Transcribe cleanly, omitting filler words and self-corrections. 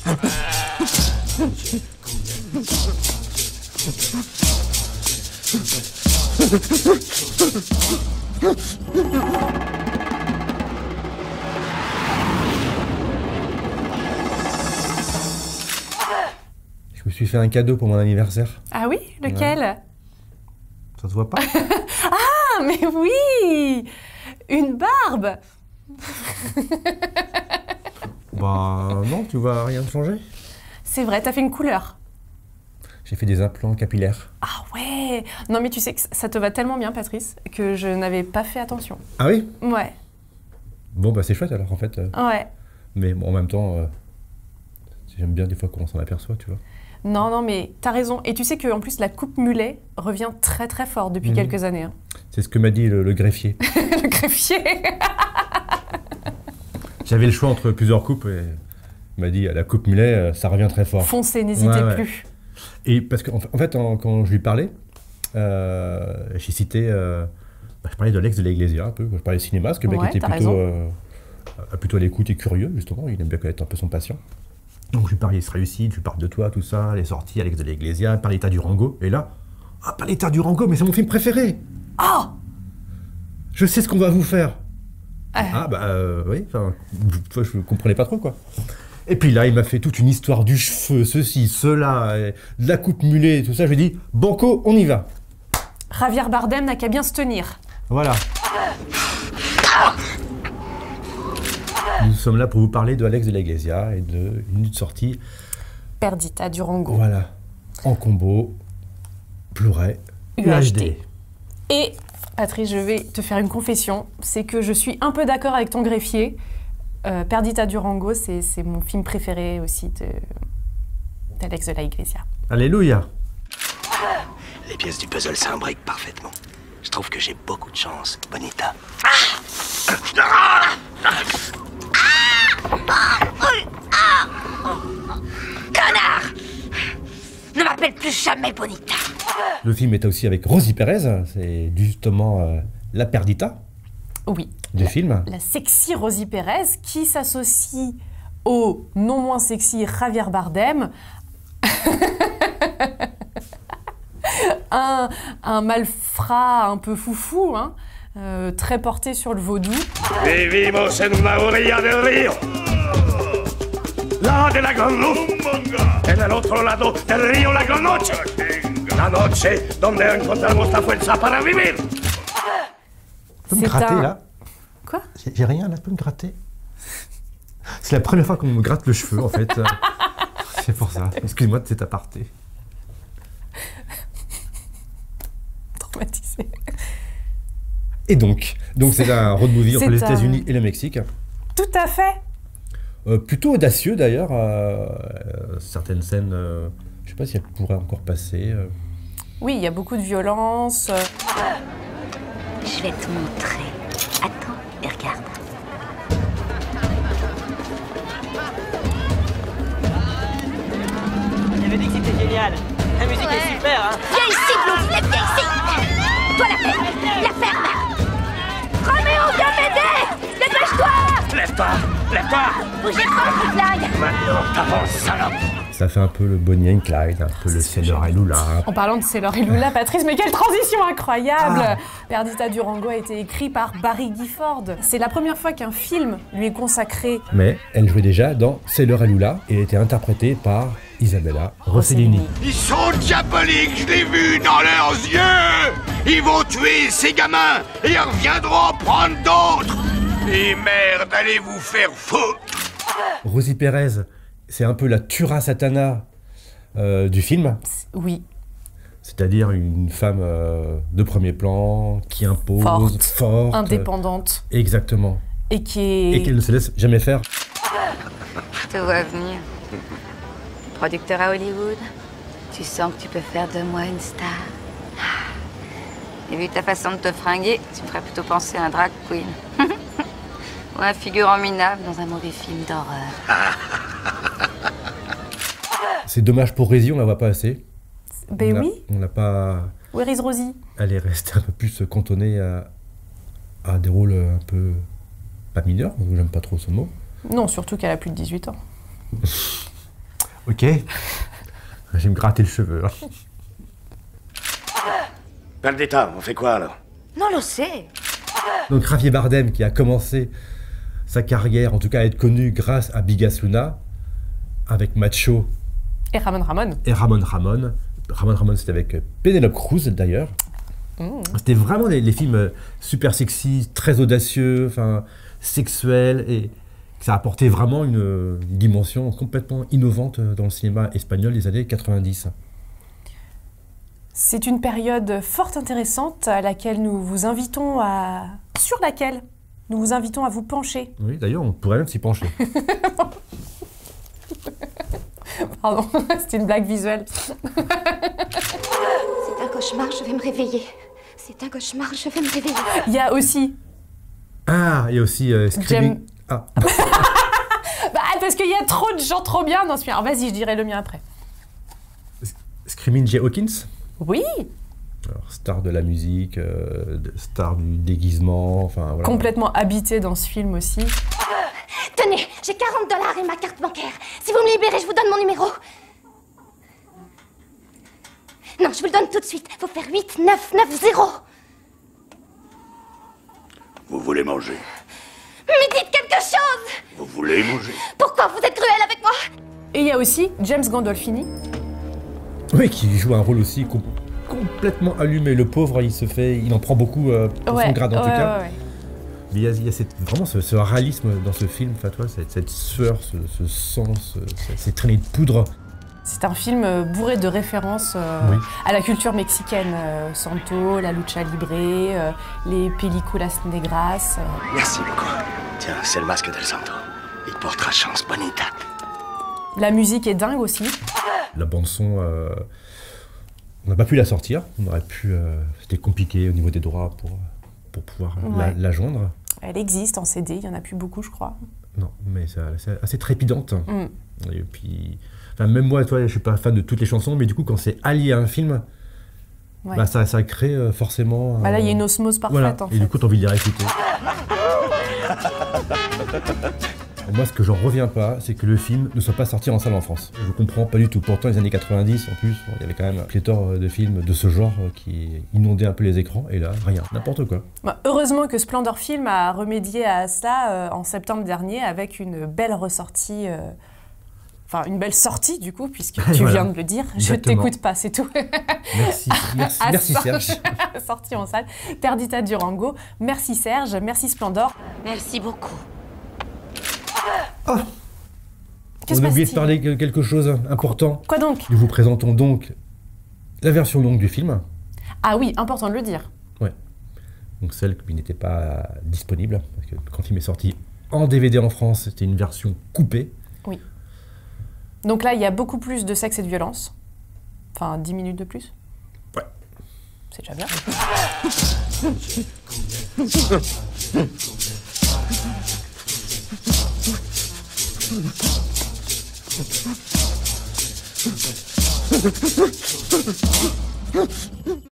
Je me suis fait un cadeau pour mon anniversaire. Ah oui? Lequel? Ouais. Ça se voit pas? Ah, mais oui! Une barbe! Bah non, tu vois rien changer. C'est vrai, t'as fait une couleur. J'ai fait des implants capillaires. Ah ouais! Non mais tu sais que ça te va tellement bien, Patrice, que je n'avais pas fait attention. Ah oui? Ouais. Bon bah c'est chouette alors en fait. Ouais. Mais bon, en même temps, j'aime bien des fois qu'on s'en aperçoit, tu vois. Non, non, mais t'as raison. Et tu sais qu'en plus, la coupe mulet revient très très fort depuis quelques années. Hein. C'est ce que m'a dit le greffier. Le greffier. J'avais le choix entre plusieurs coupes et il m'a dit la coupe mulet, ça revient très fort. Foncez, n'hésitez ouais. plus. Et parce qu'en fait, quand je lui parlais, j'ai cité, je parlais de Alex de la Iglesia un peu, je parlais de cinéma, parce que le mec était plutôt à l'écoute et curieux, justement, il aime bien connaître un peu son patient. Donc je lui parlais, se réussit, je lui parle de toi, tout ça, les sorties, Alex de la Iglesia, Paletta Durango, et là, ah, Paletta Durango, mais c'est mon film préféré! Ah! Je sais ce qu'on va vous faire! Ah bah oui, enfin, je comprenais pas trop quoi. Et puis là, il m'a fait toute une histoire du cheveu, ceci, cela, de la coupe mulet, tout ça, je lui ai dit, banco, on y va! Javier Bardem n'a qu'à bien se tenir. Voilà. Nous sommes là pour vous parler de Alex de la Iglesia et de une sortie. Perdita Durango. Voilà. En combo, Blu-ray, UHD. Et, Patrice, je vais te faire une confession, c'est que je suis un peu d'accord avec ton greffier. Perdita Durango, c'est mon film préféré aussi d'Alex de la Iglesia. Alléluia. Les pièces du puzzle s'imbriquent parfaitement. Je trouve que j'ai beaucoup de chance, Bonita. Connard! Ne m'appelle plus jamais Bonita. Le film est aussi avec Rosie Perez, c'est justement la Perdita. Oui. Du film. La sexy Rosie Perez qui s'associe au non moins sexy Javier Bardem. un malfrat un peu foufou, hein, très porté sur le vaudou. Vivimos en una orilla del río. La de la gran luz. En el otro lado del río la gran noche. La noche donde encontramos la fuerza para vivir. Tu peux me gratter là? Quoi? J'ai rien là, tu peux me gratter? C'est la première fois qu'on me gratte le cheveu en fait. C'est pour ça. Excuse-moi de cet aparté. Traumatisé. Et donc c'est un road movie entre les États-Unis et le Mexique. Tout à fait. Plutôt audacieux d'ailleurs. Certaines scènes, je sais pas si elles pourraient encore passer. Oui, il y a beaucoup de violence. Je vais te montrer. Attends et regarde. J'avais dit que c'était génial. La musique est super, hein. Viens ici, Blondine, viens ici. Toi, la ferme. Roméo, viens m'aider. Dépêche-toi. Lève-toi. Bougez pas, Clyde. Maintenant, t'avances, salope. Ça fait un peu le Bonnie and Clyde, un peu le Sailor et Lula. En parlant de Sailor et Lula, Patrice, mais quelle transition incroyable! Perdita Durango a été écrit par Barry Gifford. C'est la première fois qu'un film lui est consacré. Mais elle jouait déjà dans Sailor et Lula et était interprétée par Isabella Rossellini. Ils sont diaboliques, je l'ai vu dans leurs yeux. Ils vont tuer ces gamins et ils reviendront prendre d'autres. Et merde, allez vous faire foutre. Rosie Perez, c'est un peu la Tura Satana du film. Oui. C'est-à-dire une femme de premier plan, qui impose, forte, indépendante. Exactement. Et qui ne se laisse jamais faire. Je te vois venir. Producteur à Hollywood, tu sens que tu peux faire de moi une star. Et vu ta façon de te fringuer, tu me ferais plutôt penser à un drag queen. Ou un figurant minable dans un mauvais film d'horreur. C'est dommage pour Rosie, on la voit pas assez. Ben oui. On n'a pas... Where is Rosie? Elle est restée un peu plus cantonnée à des rôles un peu... pas mineurs, j'aime pas trop ce mot. Non, surtout qu'elle a plus de 18 ans. Ok. Je vais me gratter le cheveu. Perdita, on fait quoi alors? Non lo sé. Donc Javier Bardem qui a commencé sa carrière, en tout cas à être connu grâce à Bigas Luna, avec Macho Et Ramon Ramon. Ramon Ramon, c'était avec Penélope Cruz d'ailleurs. C'était vraiment les films super sexy, très audacieux, enfin sexuels, et ça apportait vraiment une dimension complètement innovante dans le cinéma espagnol des années 90. C'est une période fort intéressante à laquelle nous vous invitons à... sur laquelle nous vous invitons à vous pencher. Oui, d'ailleurs, on pourrait même s'y pencher. Pardon, c'était une blague visuelle. C'est un cauchemar, je vais me réveiller. C'est un cauchemar, je vais me réveiller. Il y a aussi... Ah, il y a aussi Screaming... Ah. Bah, parce qu'il y a trop de gens trop bien dans ce film. Alors vas-y, je dirai le mien après. Screaming Jay Hawkins. Oui. Alors, star de la musique, star du déguisement, enfin voilà. Complètement habité dans ce film aussi. Tenez, j'ai $40 et ma carte bancaire. Si vous me libérez, je vous donne mon numéro. Non, je vous le donne tout de suite. Faut faire 8990. Vous voulez manger? Mais dites quelque chose! Vous voulez manger? Pourquoi vous êtes cruel avec moi? Et il y a aussi James Gandolfini. Oui, qui joue un rôle aussi complètement allumé. Le pauvre, il en prend beaucoup pour son grade en tout cas. Ouais. Mais il y a vraiment ce réalisme dans ce film, enfin, toi, cette sueur, ce sang, ces traînées de poudre. C'est un film bourré de références à la culture mexicaine. Santo, la lucha libre, les películas negras. Merci beaucoup. Tiens, c'est le masque del Santo. Il te portera chance, bonita. La musique est dingue aussi. La bande-son, on n'a pas pu la sortir. On aurait pu... C'était compliqué au niveau des droits pour pouvoir la joindre. Elle existe en CD, il n'y en a plus beaucoup, je crois. Non, mais c'est assez trépidante. Et puis... Enfin, même moi, toi, je suis pas fan de toutes les chansons, mais du coup, quand c'est allié à un film, bah, ça crée forcément... Bah là, il y a une osmose parfaite, en fait. Et du coup, t'as envie de les réécouter. Moi, ce que j'en reviens pas, c'est que le film ne soit pas sorti en salle en France. Je comprends pas du tout. Pourtant, les années 90, en plus, il y avait quand même un pléthore de films de ce genre qui inondaient un peu les écrans, et là, rien, n'importe quoi. Bah, heureusement que Splendor Film a remédié à cela en septembre dernier avec une belle ressortie... Enfin, une belle sortie, du coup, puisque tu viens de le dire. Exactement. Je t'écoute pas, c'est tout. Merci Serge. Sortie en salle. Perdita Durango. Merci Serge, merci Splendor. Merci beaucoup. Oh, on a oublié de parler de quelque chose d'important. Quoi donc? Nous vous présentons donc la version longue du film. Ah oui, important de le dire. Ouais. Donc celle qui n'était pas disponible, parce que quand il est sorti en DVD en France, c'était une version coupée. Oui. Donc là, il y a beaucoup plus de sexe et de violence. Enfin, 10 minutes de plus. Ouais. C'est déjà bien.